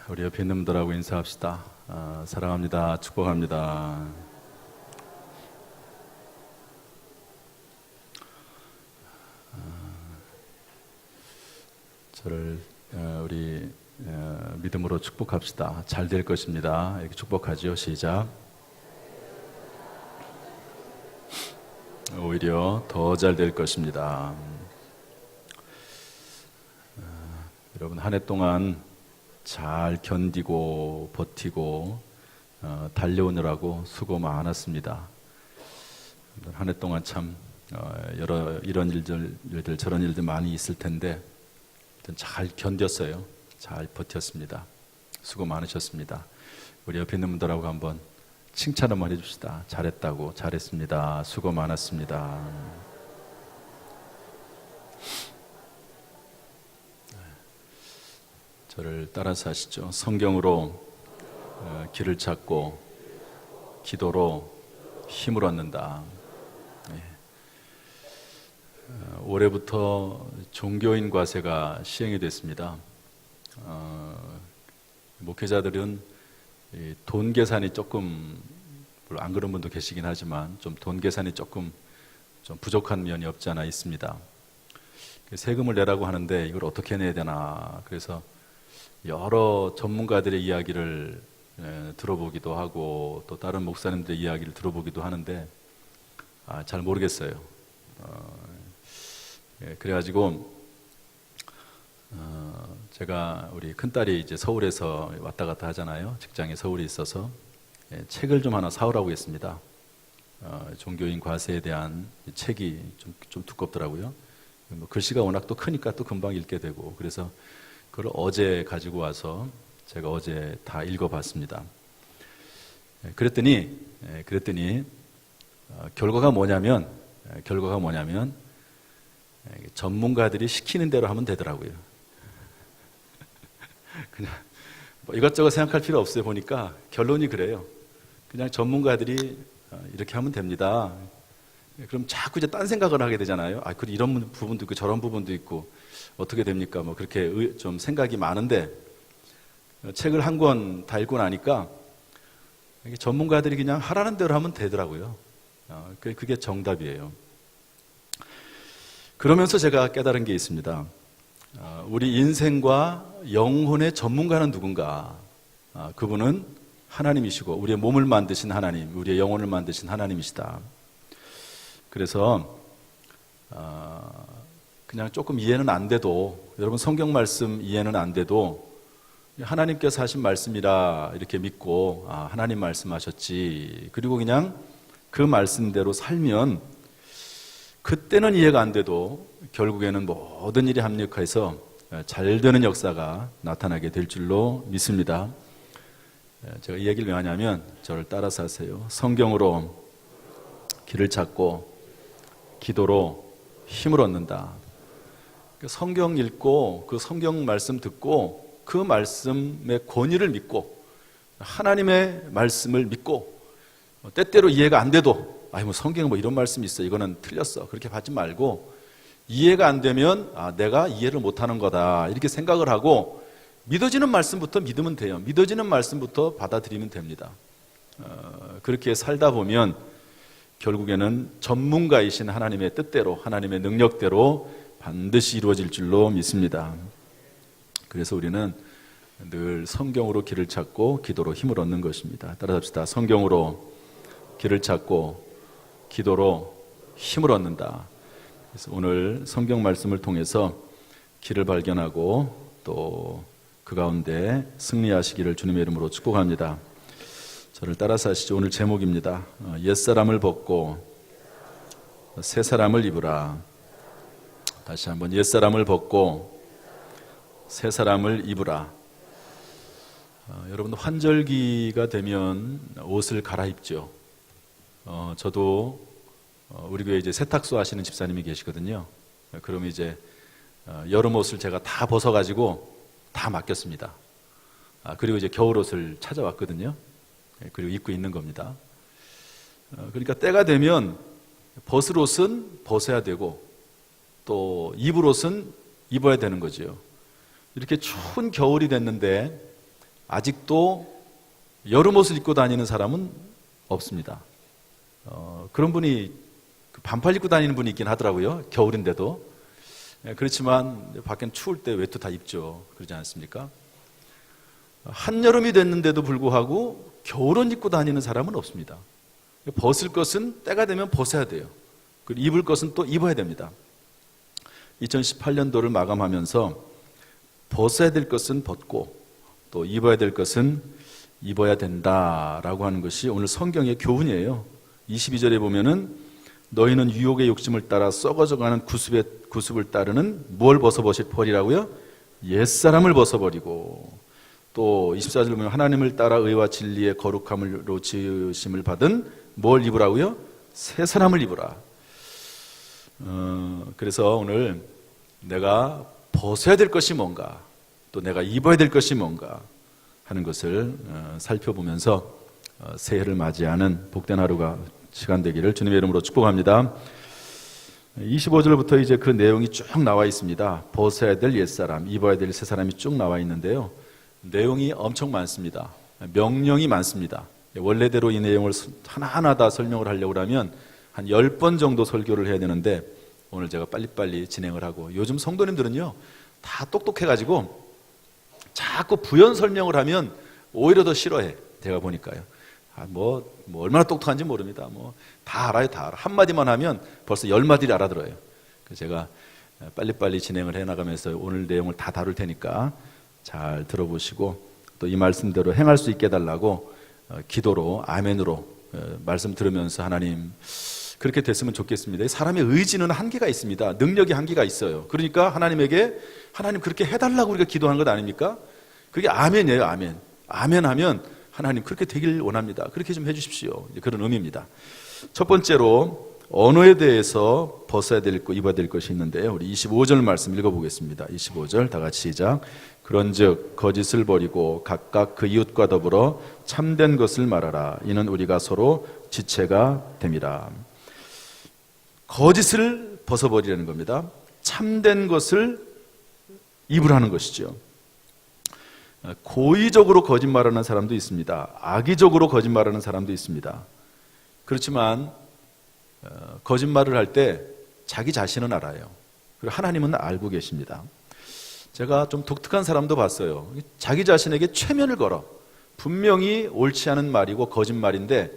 우리 옆에 있는 분들하고 인사합시다. 사랑합니다. 축복합니다. 저를 우리 믿음으로 축복합시다. 잘 될 것입니다. 이렇게 축복하지요. 시작. 오히려 더 잘 될 것입니다. 여러분 한 해 동안 잘 견디고 버티고 달려오느라고 수고 많았습니다. 한 해 동안 참 여러 이런 일들 저런 일들 많이 있을 텐데 잘 견뎠어요. 잘 버텼습니다. 수고 많으셨습니다. 우리 옆에 있는 분들하고 한번 칭찬 한번 해줍시다. 잘했다고. 잘했습니다. 수고 많았습니다. 저를 따라서 하시죠. 성경으로 길을 찾고 기도로 힘을 얻는다. 올해부터 종교인 과세가 시행이 됐습니다. 목회자들은 돈 계산이 조금, 물론 안 그런 분도 계시긴 하지만 좀 돈 계산이 조금 좀 부족한 면이 없지 않아 있습니다. 세금을 내라고 하는데 이걸 어떻게 내야 되나. 그래서 여러 전문가들의 이야기를 들어보기도 하고 또 다른 목사님들의 이야기를 들어보기도 하는데 잘 모르겠어요. 그래가지고 제가 우리 큰딸이 이제 서울에서 왔다 갔다 하잖아요. 직장에 서울에 있어서 책을 좀 하나 사오라고 했습니다. 종교인 과세에 대한 책이 좀 두껍더라고요. 글씨가 워낙 또 크니까 또 금방 읽게 되고, 그래서 그걸 어제 가지고 와서 제가 어제 다 읽어봤습니다. 그랬더니 결과가 뭐냐면 전문가들이 시키는 대로 하면 되더라고요. 그냥 뭐 이것저것 생각할 필요 없어요. 보니까 결론이 그래요. 그냥 전문가들이 이렇게 하면 됩니다. 그럼 자꾸 이제 딴 생각을 하게 되잖아요. 그리고 이런 부분도 있고 저런 부분도 있고 어떻게 됩니까? 뭐 그렇게 좀 생각이 많은데 책을 한 권 다 읽고 나니까 전문가들이 그냥 하라는 대로 하면 되더라고요. 그게 정답이에요. 그러면서 제가 깨달은 게 있습니다. 우리 인생과 영혼의 전문가는 누군가? 그분은 하나님이시고 우리의 몸을 만드신 하나님, 우리의 영혼을 만드신 하나님이시다. 그래서 그냥 조금 이해는 안 돼도, 여러분 성경 말씀 이해는 안 돼도 하나님께서 하신 말씀이라 이렇게 믿고 하나님 말씀하셨지, 그리고 그냥 그 말씀대로 살면 그때는 이해가 안 돼도 결국에는 모든 일이 합력해서 잘 되는 역사가 나타나게 될 줄로 믿습니다. 제가 이 얘기를 왜 하냐면 저를 따라서 하세요. 성경으로 길을 찾고 기도로 힘을 얻는다. 성경 읽고 그 성경 말씀 듣고 그 말씀의 권위를 믿고 하나님의 말씀을 믿고 때때로 이해가 안 돼도 뭐 성경에 뭐 이런 말씀이 있어, 이거는 틀렸어, 그렇게 받지 말고 이해가 안 되면 내가 이해를 못하는 거다 이렇게 생각을 하고 믿어지는 말씀부터 믿으면 돼요. 믿어지는 말씀부터 받아들이면 됩니다. 그렇게 살다 보면 결국에는 전문가이신 하나님의 뜻대로, 하나님의 능력대로 반드시 이루어질 줄로 믿습니다. 그래서 우리는 늘 성경으로 길을 찾고 기도로 힘을 얻는 것입니다. 따라합시다. 성경으로 길을 찾고 기도로 힘을 얻는다. 그래서 오늘 성경 말씀을 통해서 길을 발견하고 또 그 가운데 승리하시기를 주님의 이름으로 축복합니다. 저를 따라서 하시죠. 오늘 제목입니다. 옛사람을 벗고 새 사람을 입으라. 다시 한번 옛사람을 벗고 새 사람을 입으라. 여러분 환절기가 되면 옷을 갈아입죠. 저도 우리 교회 이제 세탁소 하시는 집사님이 계시거든요. 그러면 이제 여름 옷을 제가 다 벗어가지고 다 맡겼습니다. 그리고 이제 겨울 옷을 찾아왔거든요. 그리고 입고 있는 겁니다. 그러니까 때가 되면 벗을 옷은 벗어야 되고 또 입을 옷은 입어야 되는 거죠. 이렇게 추운 겨울이 됐는데 아직도 여름 옷을 입고 다니는 사람은 없습니다. 그런 분이 반팔 입고 다니는 분이 있긴 하더라고요. 겨울인데도. 그렇지만 밖엔 추울 때 외투 다 입죠. 그러지 않습니까? 한여름이 됐는데도 불구하고 겨울옷 입고 다니는 사람은 없습니다. 벗을 것은 때가 되면 벗어야 돼요. 그리고 입을 것은 또 입어야 됩니다. 2018년도를 마감하면서 벗어야 될 것은 벗고 또 입어야 될 것은 입어야 된다라고 하는 것이 오늘 성경의 교훈이에요. 22절에 보면은 너희는 유혹의 욕심을 따라 썩어져가는 구습을 따르는 뭘 벗어버리라고요? 옛사람을 벗어버리고, 또 24절 보면 하나님을 따라 의와 진리의 거룩함으로 지으심을 받은 뭘 입으라고요? 새 사람을 입으라. 그래서 오늘 내가 벗어야 될 것이 뭔가, 또 내가 입어야 될 것이 뭔가 하는 것을 살펴보면서 새해를 맞이하는 복된 하루가 시간 되기를 주님의 이름으로 축복합니다. 25절부터 이제 그 내용이 쭉 나와 있습니다. 벗어야 될 옛사람, 입어야 될 새사람이 쭉 나와 있는데요. 내용이 엄청 많습니다. 명령이 많습니다. 원래대로 이 내용을 하나하나 다 설명을 하려고 하면 한 10번 정도 설교를 해야 되는데 오늘 제가 빨리빨리 진행을 하고, 요즘 성도님들은요 다 똑똑해가지고 자꾸 부연 설명을 하면 오히려 더 싫어해. 제가 보니까요. 뭐 얼마나 똑똑한지 모릅니다. 다 알아요, 다 알아. 한마디만 하면 벌써 10마디를 알아들어요. 그래서 제가 빨리빨리 진행을 해나가면서 오늘 내용을 다 다룰 테니까 잘 들어보시고 또 이 말씀대로 행할 수 있게 해달라고 기도로, 아멘으로 말씀 들으면서 하나님 그렇게 됐으면 좋겠습니다. 사람의 의지는 한계가 있습니다. 능력이 한계가 있어요. 그러니까 하나님에게 하나님 그렇게 해달라고 우리가 기도하는 것 아닙니까? 그게 아멘이에요, 아멘. 아멘 하면 하나님 그렇게 되길 원합니다. 그렇게 좀 해주십시오. 그런 의미입니다. 첫 번째로 언어에 대해서 벗어야 될 것, 입어야 될 것이 있는데요. 우리 25절 말씀 읽어보겠습니다. 25절 다 같이 시작. 그런즉 거짓을 버리고 각각 그 이웃과 더불어 참된 것을 말하라. 이는 우리가 서로 지체가 됨이라. 거짓을 벗어버리라는 겁니다. 참된 것을 입으라는 것이죠. 고의적으로 거짓말하는 사람도 있습니다. 악의적으로 거짓말하는 사람도 있습니다. 그렇지만 거짓말을 할 때 자기 자신은 알아요. 그리고 하나님은 알고 계십니다. 제가 좀 독특한 사람도 봤어요. 자기 자신에게 최면을 걸어. 분명히 옳지 않은 말이고 거짓말인데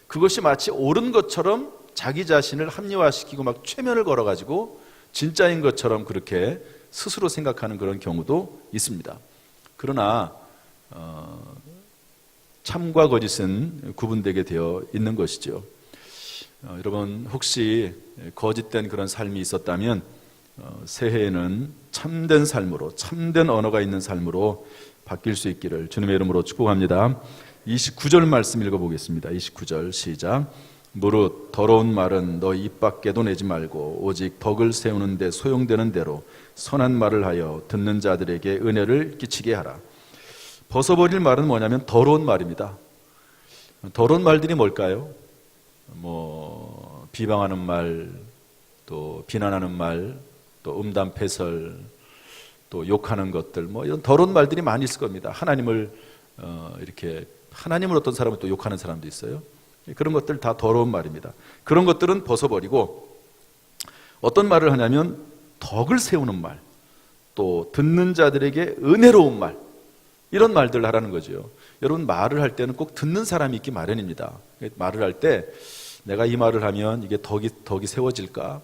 그것이 마치 옳은 것처럼 자기 자신을 합리화시키고 막 최면을 걸어가지고 진짜인 것처럼 그렇게 스스로 생각하는 그런 경우도 있습니다. 그러나 참과 거짓은 구분되게 되어 있는 것이죠. 여러분 혹시 거짓된 그런 삶이 있었다면 새해에는 참된 삶으로, 참된 언어가 있는 삶으로 바뀔 수 있기를 주님의 이름으로 축복합니다. 29절 말씀 읽어보겠습니다. 29절 시작. 무릇 더러운 말은 너희 입 밖에도 내지 말고 오직 덕을 세우는 데 소용되는 대로 선한 말을 하여 듣는 자들에게 은혜를 끼치게 하라. 벗어버릴 말은 뭐냐면 더러운 말입니다. 더러운 말들이 뭘까요? 비방하는 말, 또 비난하는 말, 또 음담패설, 또 욕하는 것들, 이런 더러운 말들이 많이 있을 겁니다. 하나님을 하나님을 어떤 사람은 또 욕하는 사람도 있어요. 그런 것들 다 더러운 말입니다. 그런 것들은 벗어버리고 어떤 말을 하냐면 덕을 세우는 말, 또 듣는 자들에게 은혜로운 말, 이런 말들을 하라는 거죠. 여러분 말을 할 때는 꼭 듣는 사람이 있기 마련입니다. 말을 할 때 내가 이 말을 하면 이게 덕이 세워질까?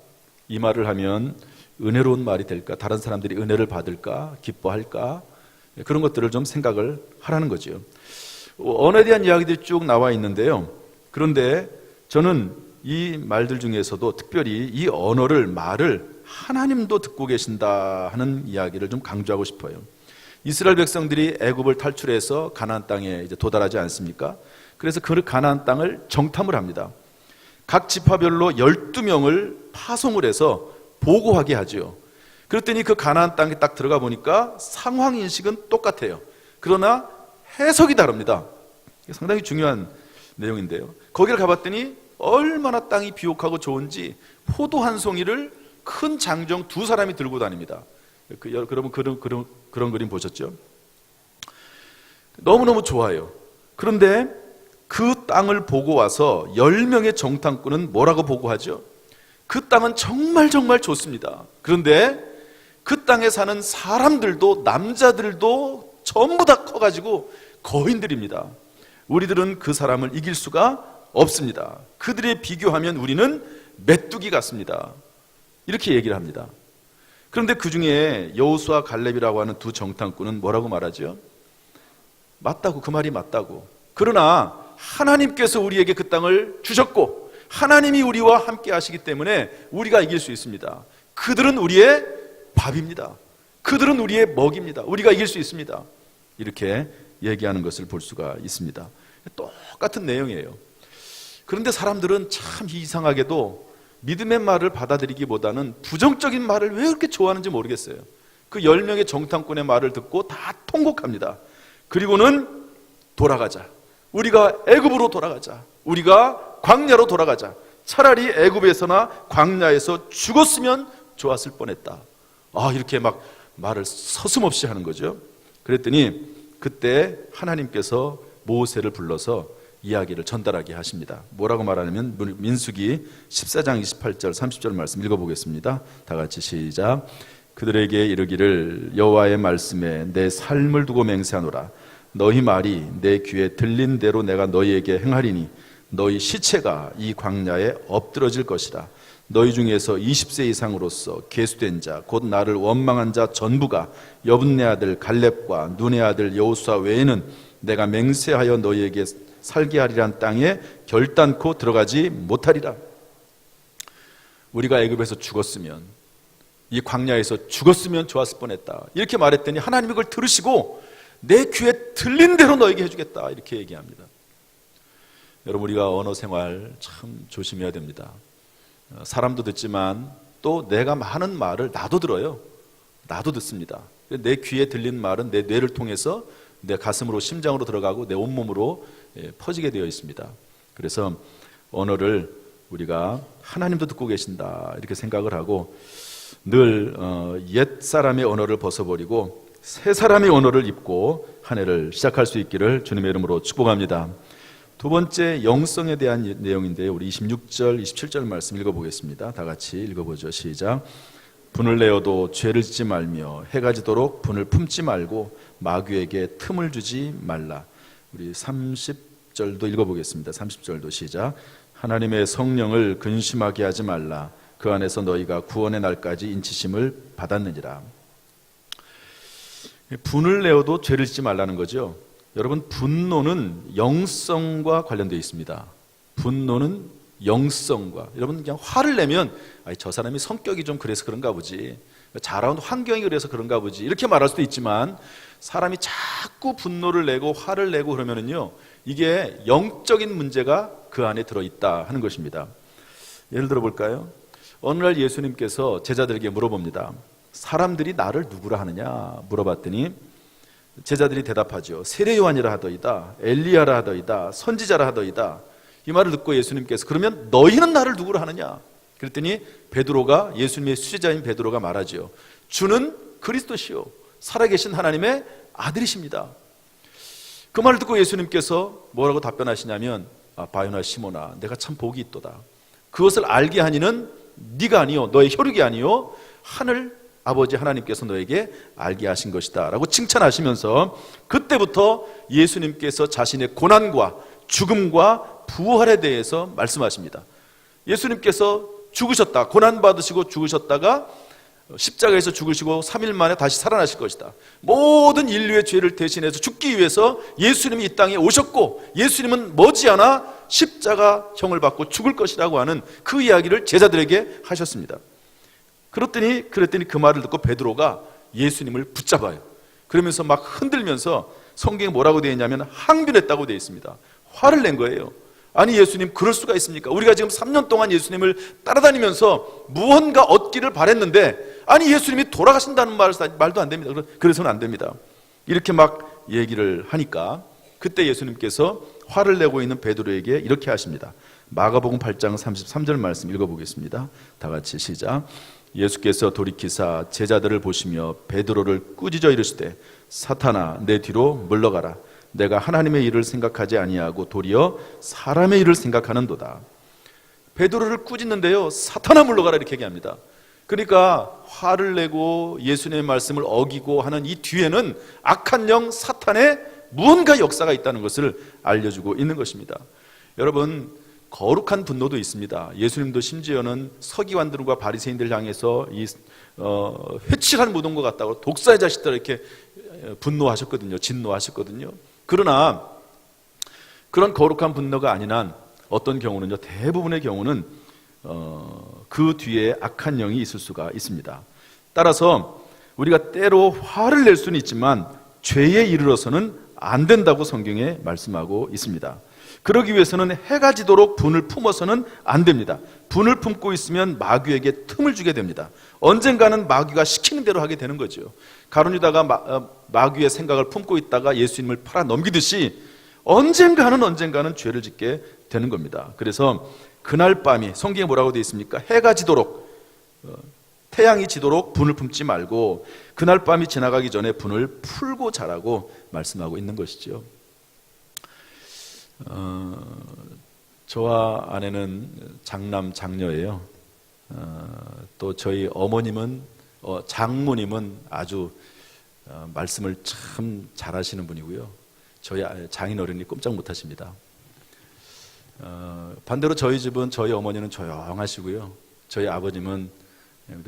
이 말을 하면 은혜로운 말이 될까? 다른 사람들이 은혜를 받을까? 기뻐할까? 그런 것들을 좀 생각을 하라는 거죠. 언어에 대한 이야기들이 쭉 나와 있는데요. 그런데 저는 이 말들 중에서도 특별히 이 말을 하나님도 듣고 계신다 하는 이야기를 좀 강조하고 싶어요. 이스라엘 백성들이 애굽을 탈출해서 가나안 땅에 이제 도달하지 않습니까? 그래서 그 가나안 땅을 정탐을 합니다. 각 지파별로 12명을 파송을 해서 보고하게 하죠. 그랬더니 그 가나안 땅에 딱 들어가 보니까 상황 인식은 똑같아요. 그러나 해석이 다릅니다. 상당히 중요한 내용인데요. 거기를 가봤더니 얼마나 땅이 비옥하고 좋은지 포도 한 송이를 큰 장정 2사람이 들고 다닙니다. 여러분 그런 그림 보셨죠? 너무너무 좋아요. 그런데 그 땅을 보고 와서 10명의 정탐꾼은 뭐라고 보고하죠? 그 땅은 정말 정말 좋습니다. 그런데 그 땅에 사는 사람들도, 남자들도 전부 다 커가지고 거인들입니다. 우리들은 그 사람을 이길 수가 없습니다. 그들에 비교하면 우리는 메뚜기 같습니다. 이렇게 얘기를 합니다. 그런데 그 중에 여호수아 갈렙이라고 하는 두 정탐꾼은 뭐라고 말하죠? 맞다고, 그 말이 맞다고. 그러나 하나님께서 우리에게 그 땅을 주셨고 하나님이 우리와 함께 하시기 때문에 우리가 이길 수 있습니다. 그들은 우리의 밥입니다. 그들은 우리의 먹입니다. 우리가 이길 수 있습니다. 이렇게 얘기하는 것을 볼 수가 있습니다. 똑같은 내용이에요. 그런데 사람들은 참 이상하게도 믿음의 말을 받아들이기보다는 부정적인 말을 왜 그렇게 좋아하는지 모르겠어요. 그 10명의 정탐꾼의 말을 듣고 다 통곡합니다. 그리고는 돌아가자. 우리가 애굽으로 돌아가자. 우리가 광야로 돌아가자. 차라리 애굽에서나 광야에서 죽었으면 좋았을 뻔했다. 이렇게 막 말을 서슴없이 하는 거죠. 그랬더니 그때 하나님께서 모세를 불러서 이야기를 전달하게 하십니다. 뭐라고 말하냐면 민수기 14장 28절 30절 말씀 읽어보겠습니다. 다 같이 시작. 그들에게 이르기를 여호와의 말씀에 내 삶을 두고 맹세하노라. 너희 말이 내 귀에 들린 대로 내가 너희에게 행하리니 너희 시체가 이 광야에 엎드러질 것이라. 너희 중에서 20세 이상으로서 계수된 자 곧 나를 원망한 자 전부가 여분네 아들 갈렙과 눈의 아들 여호수아 외에는 내가 맹세하여 너희에게 살게 하리란 땅에 결단코 들어가지 못하리라. 우리가 애굽에서 죽었으면, 이 광야에서 죽었으면 좋았을 뻔했다. 이렇게 말했더니 하나님이 그걸 들으시고 내 귀에 들린 대로 너에게 해주겠다. 이렇게 얘기합니다. 여러분, 우리가 언어 생활 참 조심해야 됩니다. 사람도 듣지만 또 내가 하는 말을 나도 들어요. 나도 듣습니다. 내 귀에 들린 말은 내 뇌를 통해서 내 가슴으로, 심장으로 들어가고 내 온몸으로 퍼지게 되어 있습니다. 그래서 언어를 우리가 하나님도 듣고 계신다 이렇게 생각을 하고 늘 옛 사람의 언어를 벗어버리고 새 사람의 언어를 입고 한 해를 시작할 수 있기를 주님의 이름으로 축복합니다. 두 번째, 영성에 대한 내용인데요. 우리 26절, 27절 말씀 읽어보겠습니다. 다 같이 읽어보죠. 시작. 분을 내어도 죄를 짓지 말며 해가 지도록 분을 품지 말고 마귀에게 틈을 주지 말라. 우리 30절도 읽어보겠습니다. 30절도 시작. 하나님의 성령을 근심하게 하지 말라. 그 안에서 너희가 구원의 날까지 인치심을 받았느니라. 분을 내어도 죄를 짓지 말라는 거죠. 여러분, 분노는 영성과 관련되어 있습니다. 분노는 영성과, 여러분 그냥 화를 내면 저 사람이 성격이 좀 그래서 그런가 보지, 자라온 환경이 그래서 그런가 보지 이렇게 말할 수도 있지만, 사람이 자꾸 분노를 내고 화를 내고 그러면은요, 이게 영적인 문제가 그 안에 들어있다 하는 것입니다. 예를 들어 볼까요? 어느 날 예수님께서 제자들에게 물어봅니다. 사람들이 나를 누구라 하느냐 물어봤더니 제자들이 대답하죠. 세례 요한이라 하더이다, 엘리야라 하더이다, 선지자라 하더이다. 이 말을 듣고 예수님께서 그러면 너희는 나를 누구라 하느냐? 그랬더니 베드로가, 예수님의 수제자인 베드로가 말하죠. 주는 그리스도시요 살아계신 하나님의 아들이십니다. 그 말을 듣고 예수님께서 뭐라고 답변하시냐면, 바요나 시몬아, 내가 참 복이 있도다. 그것을 알게 하니는 네가 아니요, 너의 혈육이 아니요, 하늘 아버지 하나님께서 너에게 알게 하신 것이다 라고 칭찬하시면서, 그때부터 예수님께서 자신의 고난과 죽음과 부활에 대해서 말씀하십니다. 예수님께서 죽으셨다, 고난받으시고 죽으셨다가 십자가에서 죽으시고 3일 만에 다시 살아나실 것이다. 모든 인류의 죄를 대신해서 죽기 위해서 예수님이 이 땅에 오셨고, 예수님은 머지않아 십자가형을 받고 죽을 것이라고 하는 그 이야기를 제자들에게 하셨습니다. 그랬더니 그 말을 듣고 베드로가 예수님을 붙잡아요. 그러면서 막 흔들면서, 성경에 뭐라고 되어 있냐면 항변했다고 되어 있습니다. 화를 낸 거예요. 아니 예수님, 그럴 수가 있습니까? 우리가 지금 3년 동안 예수님을 따라다니면서 무언가 얻기를 바랬는데, 아니 예수님이 돌아가신다는 말도 안 됩니다. 그래서는 안 됩니다. 이렇게 막 얘기를 하니까 그때 예수님께서 화를 내고 있는 베드로에게 이렇게 하십니다. 마가복음 8장 33절 말씀 읽어보겠습니다. 다 같이 시작. 예수께서 돌이키사 제자들을 보시며 베드로를 꾸짖어 이르시되 사탄아 내 뒤로 물러가라. 내가 하나님의 일을 생각하지 아니하고 도리어 사람의 일을 생각하는도다. 베드로를 꾸짖는데요, 사탄아 물러가라 이렇게 얘기합니다. 그러니까 화를 내고 예수님의 말씀을 어기고 하는 이 뒤에는 악한 영 사탄의 무언가 역사가 있다는 것을 알려주고 있는 것입니다. 여러분, 거룩한 분노도 있습니다. 예수님도 심지어는 서기관들과 바리새인들 향해서 회칠한 무덤과 같다고 독사의 자식들 이렇게 분노하셨거든요. 진노하셨거든요. 그러나 그런 거룩한 분노가 아닌 한 어떤 경우는요, 대부분의 경우는 그 뒤에 악한 영이 있을 수가 있습니다. 따라서 우리가 때로 화를 낼 수는 있지만 죄에 이르러서는 안 된다고 성경에 말씀하고 있습니다. 그러기 위해서는 해가 지도록 분을 품어서는 안 됩니다. 분을 품고 있으면 마귀에게 틈을 주게 됩니다. 언젠가는 마귀가 시키는 대로 하게 되는 거죠. 가룟 유다가 마귀의 생각을 품고 있다가 예수님을 팔아 넘기듯이 언젠가는 죄를 짓게 되는 겁니다. 그래서 그날 밤이 성경에 뭐라고 되어 있습니까? 해가 지도록, 태양이 지도록 분을 품지 말고 그날 밤이 지나가기 전에 분을 풀고 자라고 말씀하고 있는 것이죠. 저와 아내는 장남 장녀예요. 또 저희 어머님은 장모님은 아주 말씀을 참 잘하시는 분이고요. 저희 장인어른이 꼼짝 못하십니다. 반대로 저희 집은 저희 어머니는 조용하시고요. 저희 아버님은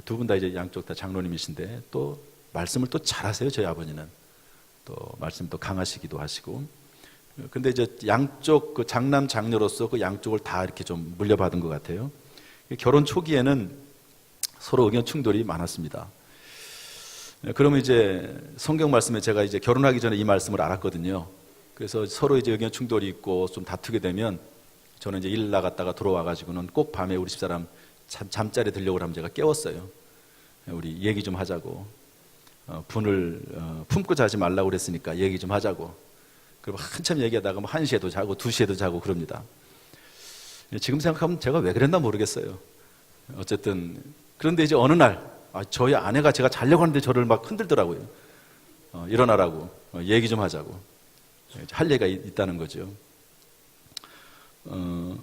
두 분 다 이제 양쪽 다 장로님이신데 또 말씀을 또 잘하세요. 저희 아버지는 또 말씀도 강하시기도 하시고. 근데 이제 양쪽 그 장남 장녀로서 그 양쪽을 다 이렇게 좀 물려받은 것 같아요. 결혼 초기에는 서로 의견 충돌이 많았습니다. 그러면 이제 성경 말씀에 제가 이제 결혼하기 전에 이 말씀을 알았거든요. 그래서 서로 이제 의견 충돌이 있고 좀 다투게 되면 저는 이제 일 나갔다가 들어와가지고는 꼭 밤에 우리 집사람 잠자리 들려고 하면 제가 깨웠어요. 우리 얘기 좀 하자고. 분을 품고 자지 말라고 그랬으니까 얘기 좀 하자고. 그리고 한참 얘기하다가 1시에도 자고 2시에도 자고 그럽니다. 지금 생각하면 제가 왜 그랬나 모르겠어요. 어쨌든 그런데 이제 어느 날 저희 아내가 제가 자려고 하는데 저를 막 흔들더라고요. 일어나라고, 얘기 좀 하자고. 할 얘기가 있다는 거죠.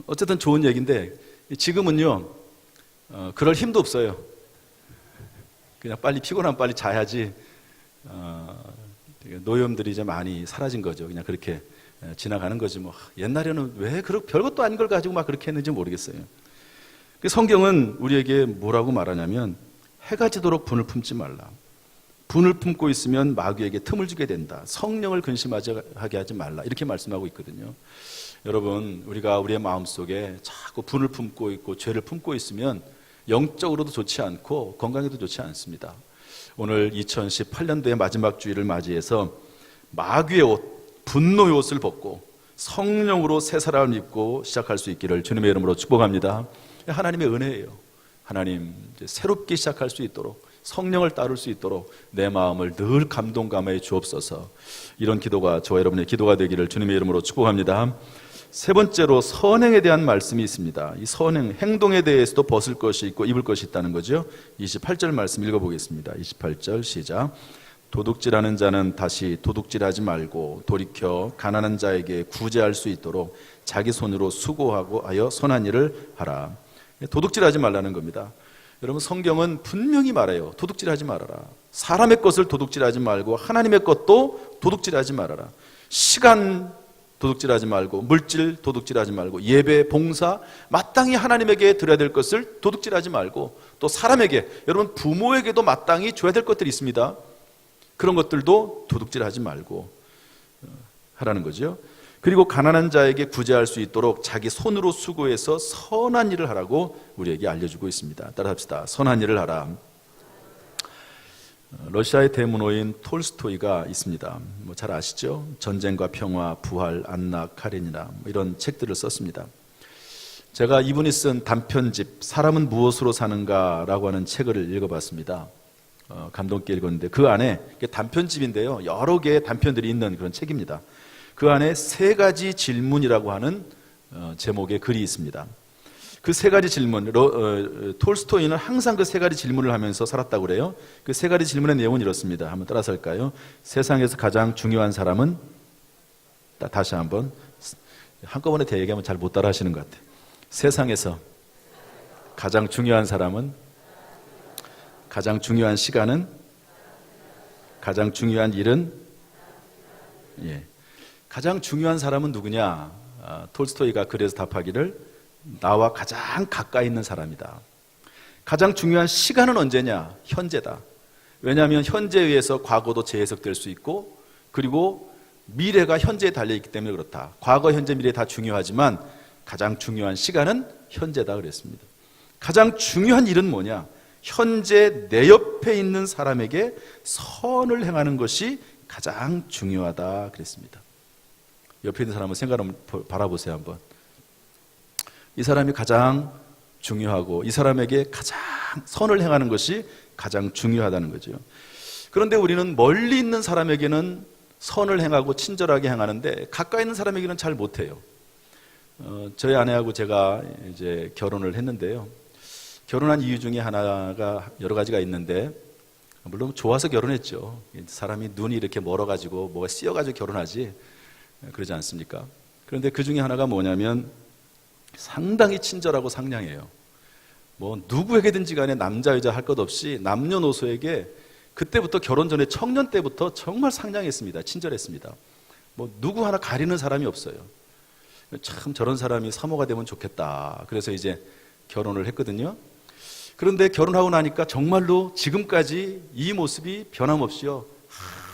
어쨌든 좋은 얘기인데 지금은요, 그럴 힘도 없어요. 그냥 빨리 피곤하면 빨리 자야지. 노염들이 이제 많이 사라진 거죠. 그냥 그렇게 지나가는 거지 뭐. 옛날에는 왜 별것도 아닌 걸 가지고 막 그렇게 했는지 모르겠어요. 성경은 우리에게 뭐라고 말하냐면 해가 지도록 분을 품지 말라. 분을 품고 있으면 마귀에게 틈을 주게 된다. 성령을 근심하게 하지 말라. 이렇게 말씀하고 있거든요. 여러분, 우리가 우리의 마음속에 자꾸 분을 품고 있고 죄를 품고 있으면 영적으로도 좋지 않고 건강에도 좋지 않습니다. 오늘 2018년도의 마지막 주일을 맞이해서 마귀의 옷, 분노의 옷을 벗고 성령으로 새 사람을 입고 시작할 수 있기를 주님의 이름으로 축복합니다. 하나님의 은혜예요. 하나님, 이제 새롭게 시작할 수 있도록 성령을 따를 수 있도록 내 마음을 늘 감동감에 주옵소서. 이런 기도가 저와 여러분의 기도가 되기를 주님의 이름으로 축복합니다. 세 번째로 선행에 대한 말씀이 있습니다. 이 선행, 행동에 대해서도 벗을 것이 있고 입을 것이 있다는 거죠. 28절 말씀 읽어보겠습니다. 28절 시작. 도둑질하는 자는 다시 도둑질하지 말고 돌이켜 가난한 자에게 구제할 수 있도록 자기 손으로 수고하고 하여 선한 일을 하라. 도둑질하지 말라는 겁니다. 여러분, 성경은 분명히 말해요. 도둑질하지 말아라. 사람의 것을 도둑질하지 말고 하나님의 것도 도둑질하지 말아라. 시간 도둑질하지 말고, 물질 도둑질하지 말고, 예배, 봉사, 마땅히 하나님에게 드려야 될 것을 도둑질하지 말고, 또 사람에게, 여러분 부모에게도 마땅히 줘야 될 것들이 있습니다. 그런 것들도 도둑질하지 말고 하라는 거죠. 그리고 가난한 자에게 구제할 수 있도록 자기 손으로 수고해서 선한 일을 하라고 우리에게 알려주고 있습니다. 따라합시다. 선한 일을 하라. 러시아의 대문호인 톨스토이가 있습니다. 뭐 잘 아시죠? 전쟁과 평화, 부활, 안락, 카렌이나 이런 책들을 썼습니다. 제가 이분이 쓴 단편집 사람은 무엇으로 사는가라고 하는 책을 읽어봤습니다. 감동 있게 읽었는데 그 안에 단편집인데요, 여러 개의 단편들이 있는 그런 책입니다. 그 안에 세 가지 질문이라고 하는 제목의 글이 있습니다. 그 세 가지 질문, 톨스토이는 항상 그 세 가지 질문을 하면서 살았다고 그래요. 그 세 가지 질문의 내용은 이렇습니다. 한번 따라서 할까요? 세상에서 가장 중요한 사람은 다시 한번 한꺼번에 대얘기하면 잘 못 따라 하시는 것 같아요. 세상에서 가장 중요한 사람은, 가장 중요한 시간은, 가장 중요한 일은, 가장 중요한 사람은 누구냐? 톨스토이가 그래서 답하기를 나와 가장 가까이 있는 사람이다. 가장 중요한 시간은 언제냐? 현재다. 왜냐하면 현재에 의해서 과거도 재해석될 수 있고, 그리고 미래가 현재에 달려있기 때문에 그렇다. 과거, 현재, 미래 다 중요하지만 가장 중요한 시간은 현재다 그랬습니다. 가장 중요한 일은 뭐냐? 현재 내 옆에 있는 사람에게 선을 행하는 것이 가장 중요하다 그랬습니다. 옆에 있는 사람을 생각 한번 바라보세요. 한번. 이 사람이 가장 중요하고 이 사람에게 가장 선을 행하는 것이 가장 중요하다는 거죠. 그런데 우리는 멀리 있는 사람에게는 선을 행하고 친절하게 행하는데 가까이 있는 사람에게는 잘 못해요. 저희 아내하고 제가 이제 결혼을 했는데요. 결혼한 이유 중에 하나가 여러 가지가 있는데, 물론 좋아서 결혼했죠. 사람이 눈이 이렇게 멀어가지고 뭐가 씌어가지고 결혼하지 그러지 않습니까? 그런데 그 중에 하나가 뭐냐면 상당히 친절하고 상냥해요. 뭐 누구에게든지 간에 남자 여자 할 것 없이 남녀노소에게 그때부터 결혼 전에 청년 때부터 정말 상냥했습니다. 친절했습니다. 뭐 누구 하나 가리는 사람이 없어요. 참 저런 사람이 사모가 되면 좋겠다. 그래서 이제 결혼을 했거든요. 그런데 결혼하고 나니까 정말로 지금까지 이 모습이 변함없이요.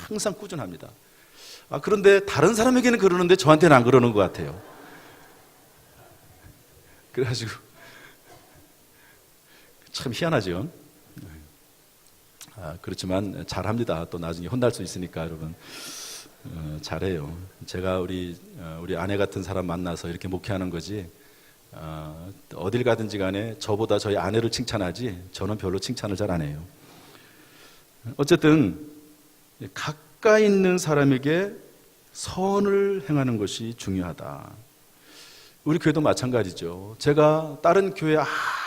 항상 꾸준합니다. 그런데 다른 사람에게는 그러는데 저한테는 안 그러는 것 같아요. 그래가지고 참 희한하죠. 그렇지만 잘합니다. 또 나중에 혼날 수 있으니까 여러분 잘해요. 제가 우리 아내 같은 사람 만나서 이렇게 목회하는 거지. 어딜 가든지 간에 저보다 저희 아내를 칭찬하지 저는 별로 칭찬을 잘 안 해요. 어쨌든 가까이 있는 사람에게 선을 행하는 것이 중요하다. 우리 교회도 마찬가지죠. 제가 다른 교회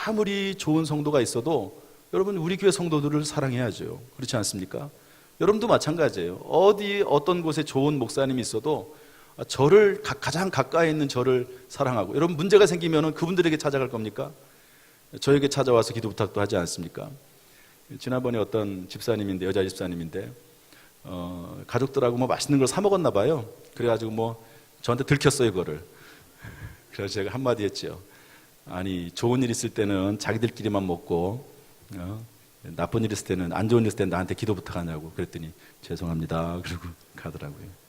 아무리 좋은 성도가 있어도 여러분 우리 교회 성도들을 사랑해야죠. 그렇지 않습니까? 여러분도 마찬가지예요. 어떤 곳에 좋은 목사님이 있어도 저를 가장 가까이 있는 저를 사랑하고, 여러분 문제가 생기면 그분들에게 찾아갈 겁니까? 저에게 찾아와서 기도 부탁도 하지 않습니까? 지난번에 어떤 집사님인데, 여자 집사님인데 가족들하고 뭐 맛있는 걸 사 먹었나 봐요. 그래가지고 뭐 저한테 들켰어요 그거를. 그래서 제가 한마디 했죠. 아니 좋은 일 있을 때는 자기들끼리만 먹고 나쁜 일 있을 때는, 안 좋은 일 있을 때는 나한테 기도 부탁하냐고. 그랬더니 죄송합니다 그러고 가더라고요.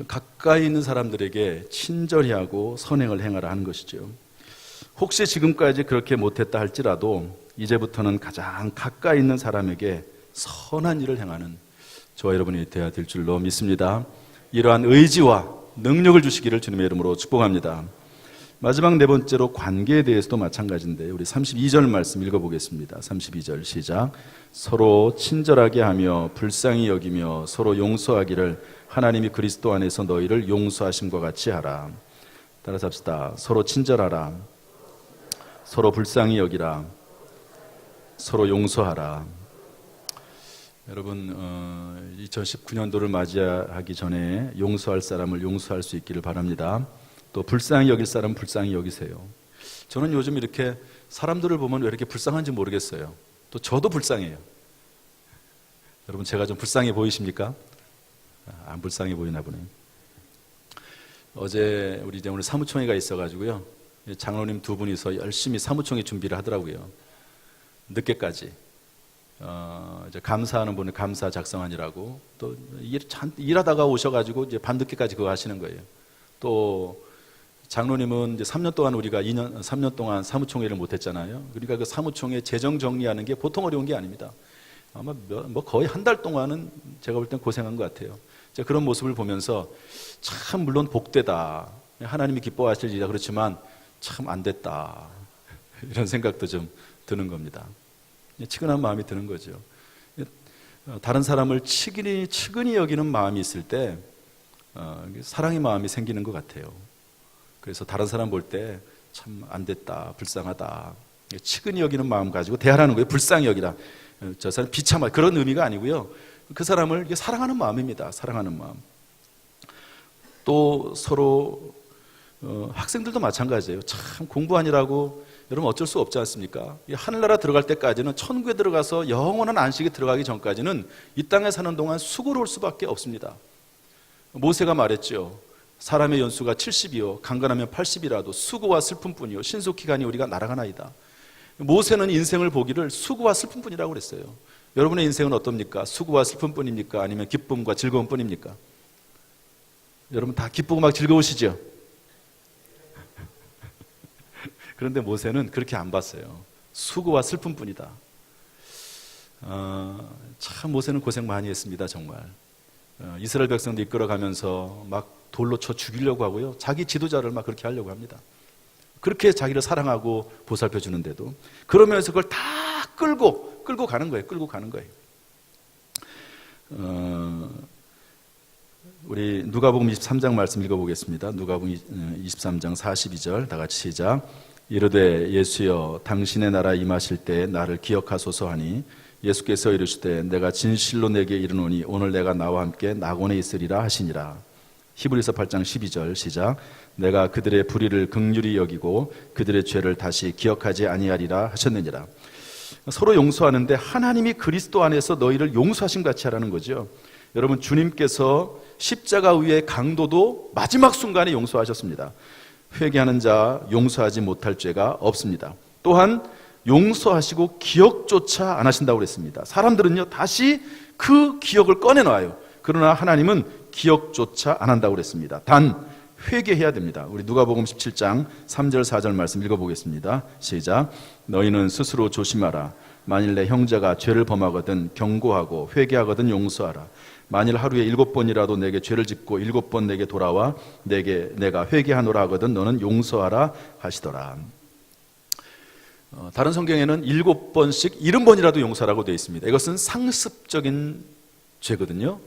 가까이 있는 사람들에게 친절히 하고 선행을 행하라 하는 것이죠. 혹시 지금까지 그렇게 못했다 할지라도 이제부터는 가장 가까이 있는 사람에게 선한 일을 행하는 저와 여러분이 되어야 될 줄로 믿습니다. 이러한 의지와 능력을 주시기를 주님의 이름으로 축복합니다. 마지막 네 번째로 관계에 대해서도 마찬가지인데, 우리 32절 말씀 읽어보겠습니다. 32절 시작. 서로 친절하게 하며 불쌍히 여기며 서로 용서하기를 하나님이 그리스도 안에서 너희를 용서하심과 같이 하라. 따라서 합시다. 서로 친절하라. 서로 불쌍히 여기라. 서로 용서하라. 여러분 2019년도를 맞이하기 전에 용서할 사람을 용서할 수 있기를 바랍니다. 또 불쌍히 여길 사람은 불쌍히 여기세요. 저는 요즘 이렇게 사람들을 보면 왜 이렇게 불쌍한지 모르겠어요. 또 저도 불쌍해요. 여러분 제가 좀 불쌍해 보이십니까? 안 불쌍해 보이나 보네. 어제 우리 이제 오늘 사무총회가 있어가지고요. 장로님 두 분이서 열심히 사무총회 준비를 하더라고요. 늦게까지. 이제 감사하는 분은 감사 작성하느라고 또 일하다가 오셔가지고 이제 밤늦게까지 그거 하시는 거예요. 또 장로님은 이제 3년 동안 우리가 3년 동안 사무총회를 못했잖아요. 그러니까 그 사무총회 재정 정리하는 게 보통 어려운 게 아닙니다. 아마 거의 한 달 동안은 제가 볼 땐 고생한 것 같아요. 제가 그런 모습을 보면서 참 물론 복되다, 하나님이 기뻐하실 일이다, 그렇지만 참 안 됐다, 이런 생각도 좀 드는 겁니다. 치근한 마음이 드는 거죠. 다른 사람을 측은히 여기는 마음이 있을 때 사랑의 마음이 생기는 것 같아요. 그래서 다른 사람 볼 때 참 안 됐다, 불쌍하다, 측은히 여기는 마음 가지고 대하라는 거예요. 불쌍히 여기라. 저 사람 비참하, 그런 의미가 아니고요. 그 사람을 사랑하는 마음입니다. 사랑하는 마음. 또 서로 학생들도 마찬가지예요. 참 공부하느라고 여러분 어쩔 수 없지 않습니까? 이 하늘나라 들어갈 때까지는, 천국에 들어가서 영원한 안식에 들어가기 전까지는 이 땅에 사는 동안 수고로울 수밖에 없습니다. 모세가 말했죠. 사람의 연수가 70이요 강건하면 80이라도 수고와 슬픔뿐이요 신속히 가니 우리가 날아가나이다. 모세는 인생을 보기를 수고와 슬픔뿐이라고 그랬어요. 여러분의 인생은 어떻습니까? 수고와 슬픔뿐입니까? 아니면 기쁨과 즐거움뿐입니까? 여러분 다 기쁘고 막 즐거우시죠? 그런데 모세는 그렇게 안 봤어요. 수고와 슬픔뿐이다. 참 모세는 고생 많이 했습니다. 정말. 이스라엘 백성도 이끌어가면서 막 돌로 쳐 죽이려고 하고요. 자기 지도자를 막 그렇게 하려고 합니다. 그렇게 자기를 사랑하고 보살펴 주는데도 그러면서 그걸 다 끌고 가는 거예요. 끌고 가는 거예요. 우리 누가복음 23장 말씀 읽어보겠습니다. 누가복음 23장 42절 다 같이 시작. 이르되 예수여 당신의 나라 임하실 때 나를 기억하소서 하니 예수께서 이르시되 내가 진실로 내게 이르노니 오늘 내가 나와 함께 낙원에 있으리라 하시니라. 히브리서 8장 12절 시작. 내가 그들의 불의를 긍휼히 여기고 그들의 죄를 다시 기억하지 아니하리라 하셨느니라. 서로 용서하는데 하나님이 그리스도 안에서 너희를 용서하신 같이 하라는 거죠. 여러분 주님께서 십자가 위의 강도도 마지막 순간에 용서하셨습니다. 회개하는 자 용서하지 못할 죄가 없습니다. 또한 용서하시고 기억조차 안 하신다고 그랬습니다. 사람들은요 다시 그 기억을 꺼내놔요. 그러나 하나님은 기억조차 안 한다고 그랬습니다. 단 회개해야 됩니다. 우리 누가복음 17장 3절 4절 말씀 읽어보겠습니다. 시작. 너희는 스스로 조심하라. 만일 내 형제가 죄를 범하거든 경고하고 회개하거든 용서하라. 만일 하루에 7번이라도 내게 죄를 짓고 7번 내게 돌아와 내가 회개하노라 하거든 너는 용서하라 하시더라. 다른 성경에는 7번씩 70번이라도 용서하라고 되어 있습니다. 이것은 상습적인 죄거든요.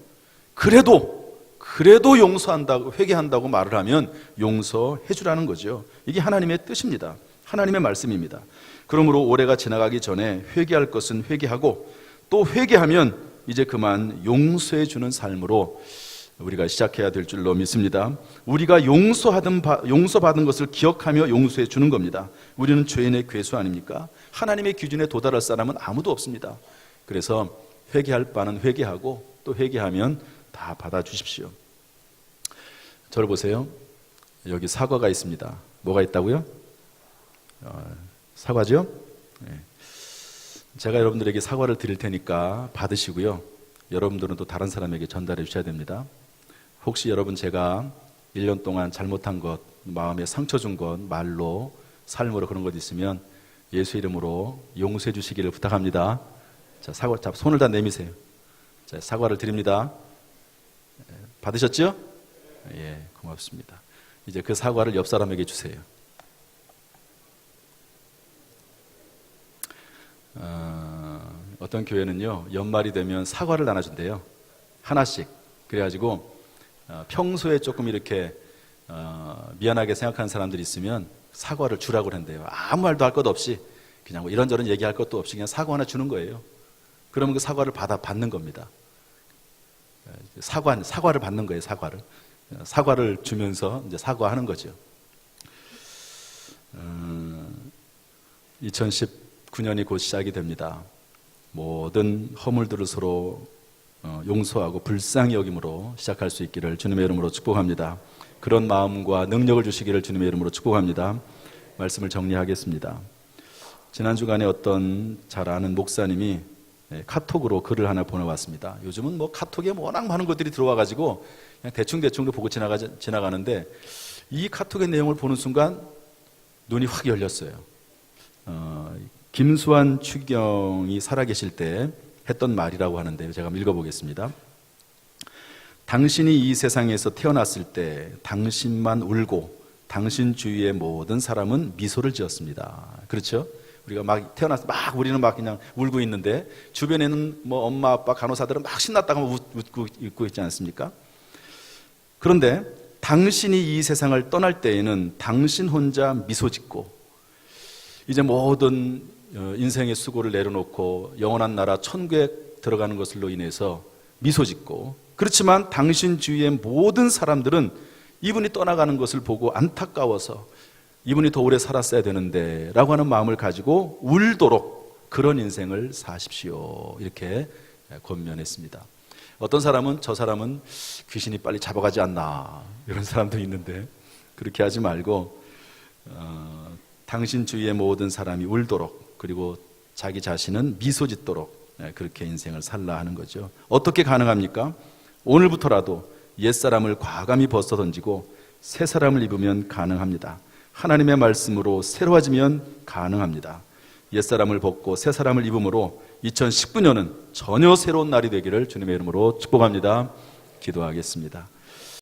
그래도 용서한다고 회개한다고 말을 하면 용서해 주라는 거죠. 이게 하나님의 뜻입니다. 하나님의 말씀입니다. 그러므로 올해가 지나가기 전에 회개할 것은 회개하고 또 회개하면 이제 그만 용서해 주는 삶으로 우리가 시작해야 될 줄로 믿습니다. 우리가 용서받은 것을 기억하며 용서해 주는 겁니다. 우리는 죄인의 괴수 아닙니까? 하나님의 기준에 도달할 사람은 아무도 없습니다. 그래서 회개할 바는 회개하고 또 회개하면 다 받아주십시오. 저를 보세요. 여기 사과가 있습니다. 뭐가 있다고요? 사과죠? 네. 제가 여러분들에게 사과를 드릴 테니까 받으시고요. 여러분들은 또 다른 사람에게 전달해 주셔야 됩니다. 혹시 여러분 제가 1년 동안 잘못한 것, 마음에 상처 준 것, 말로, 삶으로 그런 것 있으면 예수 이름으로 용서해 주시기를 부탁합니다. 자, 손을 다 내미세요. 자, 사과를 드립니다. 받으셨죠? 예, 고맙습니다. 이제 그 사과를 옆 사람에게 주세요. 어떤 교회는요 연말이 되면 사과를 나눠준대요. 하나씩. 그래가지고 평소에 조금 이렇게 미안하게 생각하는 사람들이 있으면 사과를 주라고 한대요. 아무 말도 할 것 없이 그냥 뭐 이런저런 얘기할 것도 없이 그냥 사과 하나 주는 거예요. 그러면 그 사과를 받는 겁니다. 사과를 받는 거예요. 사과를 주면서 이제 사과하는 거죠. 2019년이 곧 시작이 됩니다. 모든 허물들을 서로 용서하고 불쌍히 여김으로 시작할 수 있기를 주님의 이름으로 축복합니다. 그런 마음과 능력을 주시기를 주님의 이름으로 축복합니다. 말씀을 정리하겠습니다. 지난 주간에 어떤 잘 아는 목사님이 카톡으로 글을 하나 보내왔습니다. 요즘은 뭐 카톡에 워낙 많은 것들이 들어와가지고 그냥 대충 보고 지나가는데 이 카톡의 내용을 보는 순간 눈이 확 열렸어요. 김수환 추경이 살아계실 때 했던 말이라고 하는데 제가 한번 읽어보겠습니다. 당신이 이 세상에서 태어났을 때 당신만 울고 당신 주위의 모든 사람은 미소를 지었습니다. 그렇죠? 우리가 막 태어나서 우리는 막 그냥 울고 있는데 주변에는 뭐 엄마 아빠 간호사들은 막 신났다가 웃고 있지 않습니까? 그런데 당신이 이 세상을 떠날 때에는 당신 혼자 미소 짓고 이제 모든 인생의 수고를 내려놓고 영원한 나라 천국에 들어가는 것으로 인해서 미소 짓고 그렇지만 당신 주위의 모든 사람들은 이분이 떠나가는 것을 보고 안타까워서 이분이 더 오래 살았어야 되는데 라고 하는 마음을 가지고 울도록 그런 인생을 사십시오. 이렇게 권면했습니다. 어떤 사람은 저 사람은 귀신이 빨리 잡아가지 않나 이런 사람도 있는데 그렇게 하지 말고 당신 주위의 모든 사람이 울도록 그리고 자기 자신은 미소 짓도록 그렇게 인생을 살라 하는 거죠. 어떻게 가능합니까? 오늘부터라도 옛사람을 과감히 벗어던지고 새 사람을 입으면 가능합니다. 하나님의 말씀으로 새로워지면 가능합니다. 옛사람을 벗고 새 사람을 입음으로 2019년은 전혀 새로운 날이 되기를 주님의 이름으로 축복합니다. 기도하겠습니다.